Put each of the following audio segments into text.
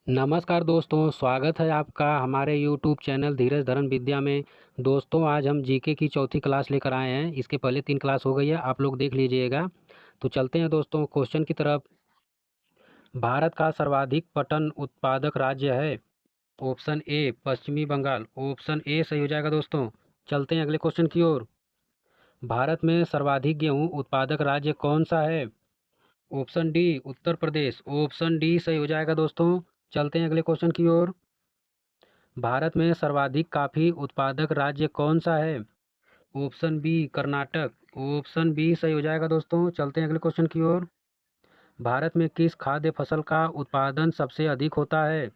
नमस्कार दोस्तों, स्वागत है आपका हमारे यूट्यूब चैनल धीरज धर्म विद्या में। दोस्तों, आज हम जीके की चौथी क्लास लेकर आए हैं। इसके पहले 3 क्लास हो गई है, आप लोग देख लीजिएगा। तो चलते हैं दोस्तों क्वेश्चन की तरफ। भारत का सर्वाधिक पटन उत्पादक राज्य है। ऑप्शन ए पश्चिमी बंगाल। ऑप्शन ए सही हो जाएगा दोस्तों। चलते हैं अगले क्वेश्चन की ओर। भारत में सर्वाधिक गेहूं उत्पादक राज्य कौन सा है? Option D Uttar Pradesh. Option D सही हो जाएगा दोस्तों। चलते हैं अगले क्वेश्चन की ओर। भारत में सर्वाधिक कॉफी उत्पादक राज्य कौन सा है? Option B Karnataka. Option B सही हो जाएगा दोस्तों। चलते हैं अगले क्वेश्चन की ओर। भारत में किस खाद्य फसल का उत्पादन सबसे अधिक होता है?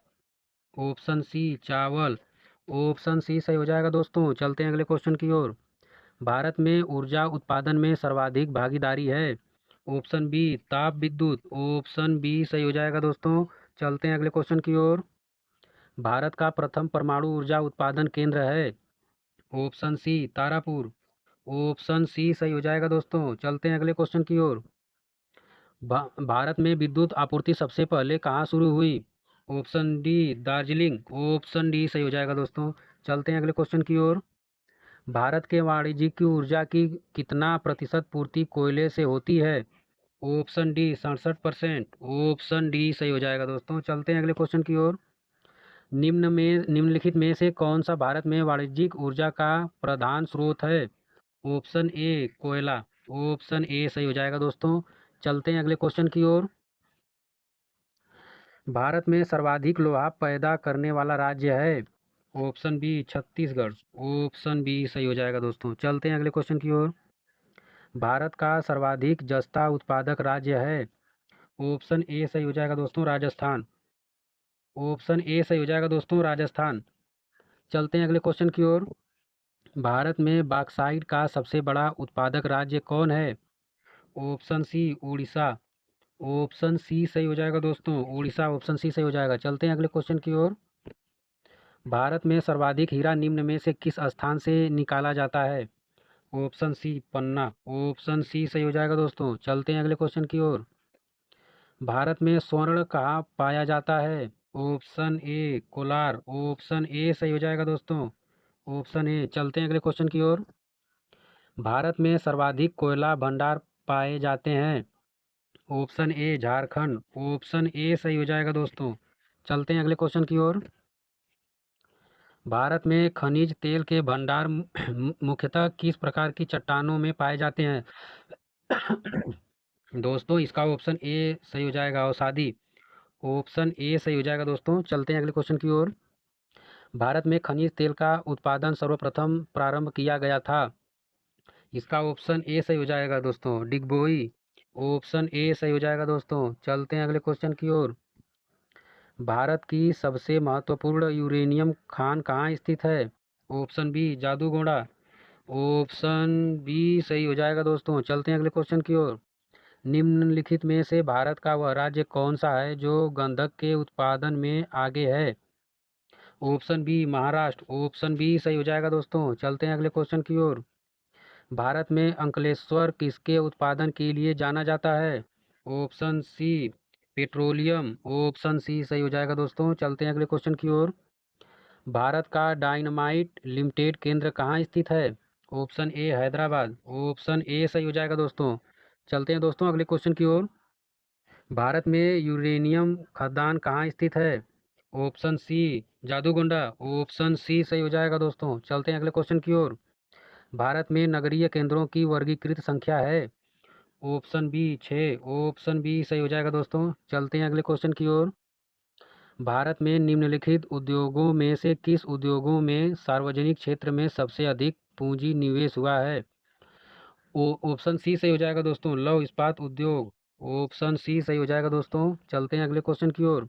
ऑप्शन सी चावल। ऑप्शन सी सही हो जाएगा दोस्तों। चलते हैं अगले क्वेश्चन की ओर। भारत में ऊर्जा उत्पादन में सर्वाधिक भागीदारी है। ऑप्शन बी ताप विद्युत। ऑप्शन बी सही हो जाएगा दोस्तों। चलते हैं अगले क्वेश्चन की ओर। भारत का प्रथम परमाणु ऊर्जा उत्पादन केंद्र है। Option C Tarapur. Option C सही हो जाएगा दोस्तों। चलते हैं अगले क्वेश्चन की ओर। भारत में विद्युत आपूर्ति सबसे पहले कहाँ शुरू हुई? Option D Darjeeling. Option D सही हो जाएगा दोस्तों। चलते हैं अगले क्वेश्चन की ओर। भारत के वाणिज्यिक ऊर्जा की कितना प्रतिशत पूर्ति कोयले से होती है? Option D 67%। ऑप्शन डी सही हो जाएगा दोस्तों। चलते हैं अगले क्वेश्चन की ओर। निम्नलिखित में से कौन सा भारत में वाणिज्यिक ऊर्जा का प्रधान स्रोत है? ऑप्शन ए कोयला। ऑप्शन ए सही हो जाएगा दोस्तों। चलते हैं अगले क्वेश्चन की ओर। भारत में सर्वाधिक लोहा पैदा करने वाला राज्य है। Option B Chhattisgarh. Option B सही हो जाएगा दोस्तों। चलते हैं अगले क्वेश्चन की ओर। भारत का सर्वाधिक जस्ता उत्पादक राज्य है। ऑप्शन ए सही हो जाएगा दोस्तों राजस्थान। ऑप्शन ए सही हो जाएगा दोस्तों राजस्थान। चलते हैं अगले क्वेश्चन की ओर। भारत में बॉक्साइट का सबसे बड़ा उत्पादक राज्य कौन है? Option C Orissa. Option C सही हो जाएगा दोस्तों। उड़ीसा ऑप्शन सी सही हो जाएगा। चलते हैं अगले क्वेश्चन की ओर। भारत में सर्वाधिक हीरा निम्न में से किस स्थान से निकाला जाता है? ऑप्शन सी पन्ना। ऑप्शन सी सही हो जाएगा दोस्तों। चलते हैं अगले क्वेश्चन की ओर। भारत में स्वर्ण कहाँ पाया जाता है? Option A Kolar. Option A सही हो जाएगा दोस्तों। Option A. चलते हैं अगले क्वेश्चन की ओर। भारत में सर्वाधिक कोयला भंडार पाए जाते हैं। Option A Jharkhand. Option A सही हो जाएगा दोस्तों। चलते हैं अगले क्वेश्चन की ओर। भारत में खनिज तेल के भंडार मुख्यतः किस प्रकार की चट्टानों में पाए जाते हैं? दोस्तों, इसका ऑप्शन ए सही हो जाएगा अवसादी। ऑप्शन ए सही हो जाएगा दोस्तों। चलते हैं अगले क्वेश्चन की ओर। भारत में खनिज तेल का उत्पादन सर्वप्रथम प्रारंभ किया गया था। इसका ऑप्शन ए सही हो जाएगा दोस्तों डिगबोई। ऑप्शन ए सही हो जाएगा दोस्तों। चलते हैं अगले क्वेश्चन की ओर। भारत की सबसे महत्वपूर्ण यूरेनियम खान कहाँ स्थित है? Option B Jaduguda. Option B सही हो जाएगा दोस्तों। चलते हैं अगले क्वेश्चन की ओर। निम्नलिखित में से भारत का वह राज्य कौन सा है जो गंधक के उत्पादन में आगे है? Option B Maharashtra. Option B सही हो जाएगा दोस्तों। चलते हैं अगले क्वेश्चन की ओर। भारत में अंकलेश्वर किसके उत्पादन के लिए जाना जाता है? Option C petroleum. Option C सही हो जाएगा दोस्तों। चलते हैं अगले क्वेश्चन की ओर। भारत का डायनामाइट लिमिटेड केंद्र कहाँ स्थित है? Option A Hyderabad. Option A सही हो जाएगा दोस्तों। चलते हैं दोस्तों अगले क्वेश्चन की ओर। भारत में यूरेनियम खदान कहाँ स्थित है? ऑप्शन सी जादूगोंडा। ऑप्शन सी सही हो जाएगा दोस्तों। चलते हैं अगले क्वेश्चन की ओर। भारत में नगरीय केंद्रों की वर्गीकृत संख्या है। Option B 6। ऑप्शन बी सही हो जाएगा दोस्तों। चलते हैं अगले क्वेश्चन की ओर। भारत में निम्नलिखित उद्योगों में से किस उद्योगों में सार्वजनिक क्षेत्र में सबसे अधिक पूंजी निवेश हुआ है? ऑप्शन सी सही हो जाएगा दोस्तों लौह इस्पात उद्योग। ऑप्शन सी सही हो जाएगा दोस्तों। चलते हैं अगले क्वेश्चन की ओर।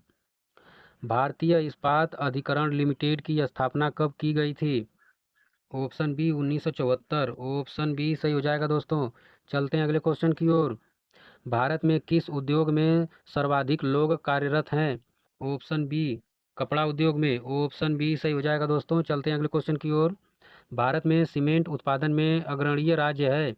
भारतीय इस्पात अधिकरण लिमिटेड की स्थापना कब की गई थी? Option B 1974। ऑप्शन बी सही हो जाएगा दोस्तों। चलते हैं अगले क्वेश्चन की ओर। भारत में किस उद्योग में सर्वाधिक लोग कार्यरत हैं? ऑप्शन बी कपड़ा उद्योग में। ऑप्शन बी सही हो जाएगा दोस्तों। चलते हैं अगले क्वेश्चन की ओर। भारत में सीमेंट उत्पादन में अग्रणीय राज्य है।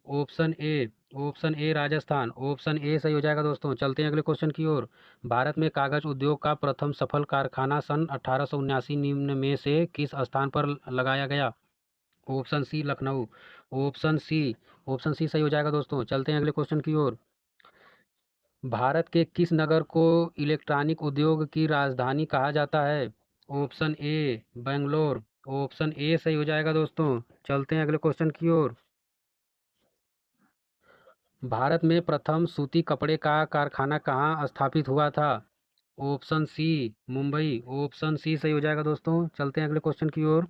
Option A option A Rajasthan. Option A सही हो जाएगा दोस्तों। चलते हैं अगले क्वेश्चन की ओर। भारत में कागज उद्योग का प्रथम सफल कारखाना सन 1879 निम्न में से किस स्थान पर लगाया गया? Option C Lucknow. Option C option C सही हो जाएगा दोस्तों। चलते हैं अगले क्वेश्चन की ओर। भारत के किस नगर को इलेक्ट्रॉनिक उद्योग की राजधानी कहा जाता है? Option A Bangalore. Option A सही हो जाएगा दोस्तों। चलते हैं अगले क्वेश्चन की ओर। भारत में प्रथम सूती कपड़े का कारखाना कहाँ स्थापित हुआ था? Option C Mumbai. Option C सही हो जाएगा दोस्तों। चलते हैं अगले क्वेश्चन की ओर।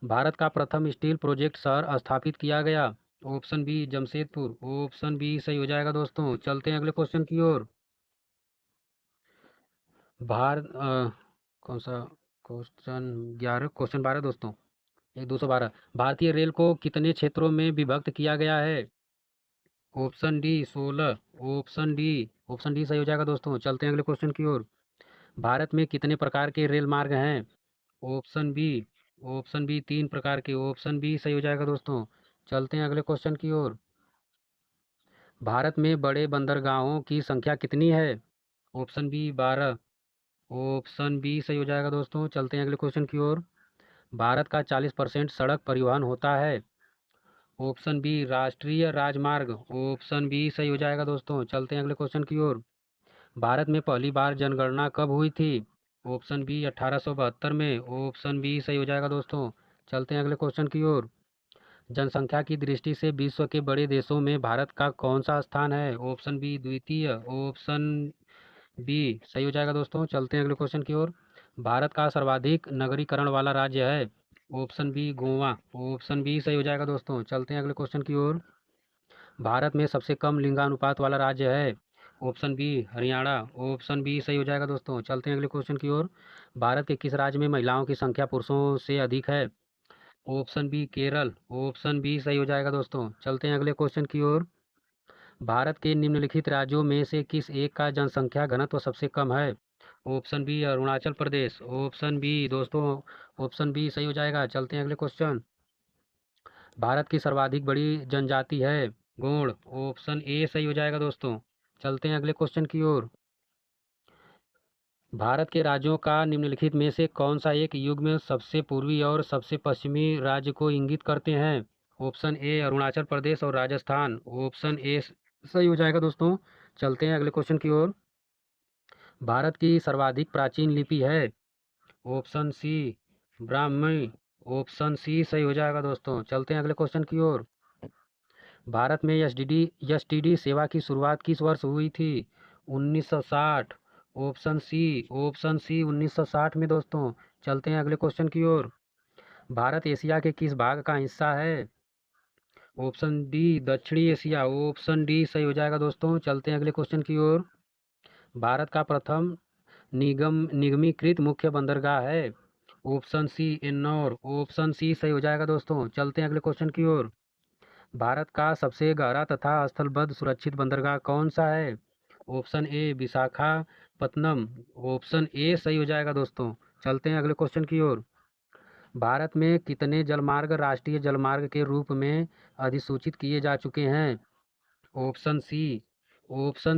भारत का प्रथम स्टील प्रोजेक्ट शहर स्थापित किया गया? Option B Jamshedpur. Option B सही हो जाएगा दोस्तों। चलते हैं अगले क्वेश्चन की ओर। भारत कौन सा क्वेश्चन 11 क्वेश्चन 12 दोस्तों। 212। भारतीय रेल को कितने क्षेत्रों में विभक्त किया गया है? Option D 16। ऑप्शन डी सही हो जाएगा दोस्तों। चलते हैं अगले क्वेश्चन की ओर। भारत में कितने प्रकार के रेल मार्ग हैं? ऑप्शन बी ऑप्शन बी 3 प्रकार के। ऑप्शन बी सही हो जाएगा दोस्तों। चलते हैं अगले क्वेश्चन की ओर। भारत में बड़े बंदरगाहों की संख्या कितनी है? Option B 12। ऑप्शन बी सही हो जाएगा दोस्तों। चलते हैं अगले क्वेश्चन की ओर। भारत का 40% सड़क परिवहन होता है? ऑप्शन बी राष्ट्रीय राजमार्ग। ऑप्शन बी सही हो जाएगा दोस्तों। चलते हैं अगले क्वेश्चन की ओर। भारत में पहली बार जनगणना कब हुई थी? ऑप्शन बी 1872 में। ऑप्शन बी सही हो जाएगा दोस्तों। चलते हैं अगले क्वेश्चन की ओर। जनसंख्या की दृष्टि से विश्व के बड़े देशों में भारत का कौन सा स्थान है? ऑप्शन बी द्वितीय। ऑप्शन बी सही हो जाएगा दोस्तों। चलते हैं अगले क्वेश्चन की ओर। भारत का सर्वाधिक नगरीकरण वाला राज्य है? Option B Goa. Option B सही हो जाएगा दोस्तों। चलते हैं अगले क्वेश्चन की ओर। भारत में सबसे कम लिंगानुपात वाला राज्य है? Option B Haryana. Option B सही हो जाएगा दोस्तों। चलते हैं अगले क्वेश्चन की ओर। भारत के किस राज्य में महिलाओं की संख्या पुरुषों से अधिक है? Option B Kerala. Option B सही हो जाएगा दोस्तों। चलते हैं अगले क्वेश्चन की ओर। भारत के निम्नलिखित राज्यों में से किस एक का जनसंख्या घनत्व सबसे कम है? Option B Arunachal Pradesh. Option B दोस्तों ऑप्शन बी सही हो जाएगा। चलते हैं अगले क्वेश्चन। भारत की सर्वाधिक बड़ी जनजाति है? गोंड। ऑप्शन ए सही हो जाएगा दोस्तों। चलते हैं अगले क्वेश्चन की ओर। भारत के राज्यों का निम्नलिखित में से कौन सा एक युग्म सबसे पूर्वी और सबसे पश्चिमी राज्य को इंगित करते हैं? ऑप्शन ए अरुणाचल प्रदेश और राजस्थान। ऑप्शन ए सही हो जाएगा दोस्तों। चलते हैं अगले क्वेश्चन की ओर। भारत की सर्वाधिक प्राचीन लिपि है? Option C Brahmi. Option C सही हो जाएगा दोस्तों। चलते हैं अगले क्वेश्चन की ओर। भारत में एसटीडी सेवा की शुरुआत किस वर्ष हुई थी? 1960। ऑप्शन सी 1960 में दोस्तों। चलते हैं अगले क्वेश्चन की ओर। भारत एशिया के किस भाग का हिस्सा है? ऑप्शन डी दक्षिणी एशिया। ऑप्शन डी सही हो जाएगा दोस्तों। चलते हैं अगले क्वेश्चन की ओर। भारत का प्रथम निगमीकृत मुख्य बंदरगाह है? Option C Ennore. Option C सही हो जाएगा दोस्तों। चलते हैं अगले क्वेश्चन की ओर। भारत का सबसे गहरा तथा स्थलबद्ध सुरक्षित बंदरगाह कौन सा है? Option A Visakhapatnam. Option A सही हो जाएगा दोस्तों। चलते हैं अगले क्वेश्चन की ओर। भारत में कितने जलमार्ग राष्ट्रीय जलमार्ग के रूप में अधिसूचित किए जा चुके हैं? ऑप्शन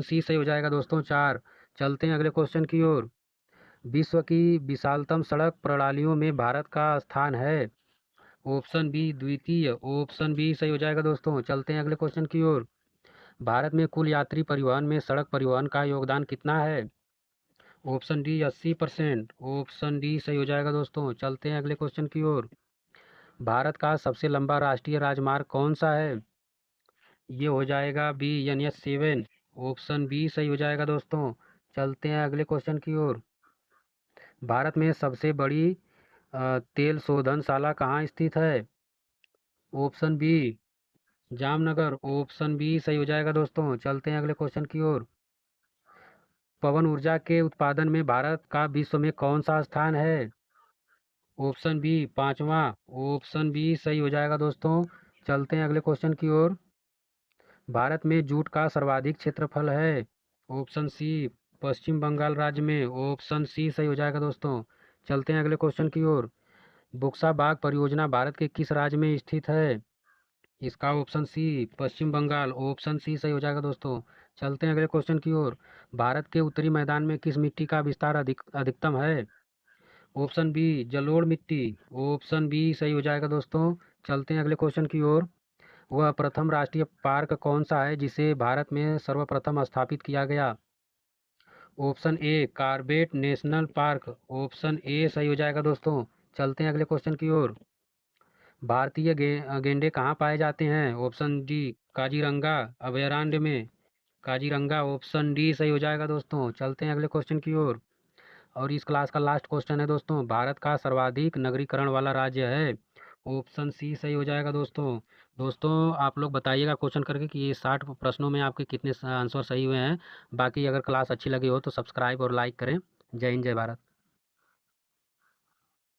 सी सही हो जाएगा दोस्तों। 4। चलते हैं अगले क्वेश्चन की ओर। विश्व की विशालतम सड़क प्रणालियों में भारत का स्थान है? ऑप्शन बी द्वितीय। ऑप्शन बी सही हो जाएगा दोस्तों। चलते हैं अगले क्वेश्चन की ओर। भारत में कुल यात्री परिवहन में सड़क परिवहन का योगदान कितना है? Option D 80%। ऑप्शन डी सही हो जाएगा दोस्तों। चलते हैं अगले क्वेश्चन की ओर। भारत का सबसे लंबा राष्ट्रीय राजमार्ग कौन सा है? ये हो जाएगा बी NH7। ऑप्शन बी सही हो जाएगा दोस्तों। चलते हैं अगले क्वेश्चन की ओर। भारत में सबसे बड़ी तेल शोधनशाला कहाँ स्थित है? Option B Jamnagar. Option B सही हो जाएगा दोस्तों। चलते हैं अगले क्वेश्चन की ओर। पवन ऊर्जा के उत्पादन में भारत का विश्व में कौन सा स्थान है? ऑप्शन बी 5वां। ऑप्शन बी सही हो जाएगा दोस्तों। चलते हैं अगले क्वेश्चन की ओर। भारत में जूट का सर्वाधिक क्षेत्रफल है? ऑप्शन सी पश्चिम बंगाल राज्य में। ऑप्शन सी सही हो जाएगा दोस्तों। चलते हैं अगले क्वेश्चन की ओर। बुक्सा बाग परियोजना भारत के किस राज्य में स्थित है? इसका ऑप्शन सी पश्चिम बंगाल, ऑप्शन सी सही हो जाएगा दोस्तों। चलते हैं अगले क्वेश्चन की ओर। भारत के उत्तरी मैदान में किस मिट्टी का विस्तार अधिकतम है? ऑप्शन बी जलोढ़ मिट्टी, ऑप्शन बी सही हो जाएगा दोस्तों। चलते हैं अगले क्वेश्चन की ओर। वह प्रथम राष्ट्रीय पार्क कौन सा है जिसे भारत में सर्वप्रथम स्थापित किया गया? Option A Corbett national park, option A सही हो जाएगा दोस्तों। चलते हैं अगले क्वेश्चन की ओर। भारतीय गेंडे कहाँ पाए जाते हैं? ऑप्शन डी काजीरंगा अभयारण्य में, काजीरंगा ऑप्शन डी सही हो जाएगा दोस्तों। चलते हैं अगले क्वेश्चन की ओर। और इस क्लास का लास्ट क्वेश्चन है दोस्तों, भारत का सर्वाधिक नगरीकरण वाला राज्य है? ऑप्शन सी सही हो जाएगा दोस्तों। दोस्तों आप लोग बताइएगा क्वेश्चन करके कि ये 60 प्रश्नों में आपके कितने आंसर सही हुए हैं। बाकी अगर क्लास अच्छी लगी हो तो सब्सक्राइब और लाइक करें। जय हिंद, जय भारत।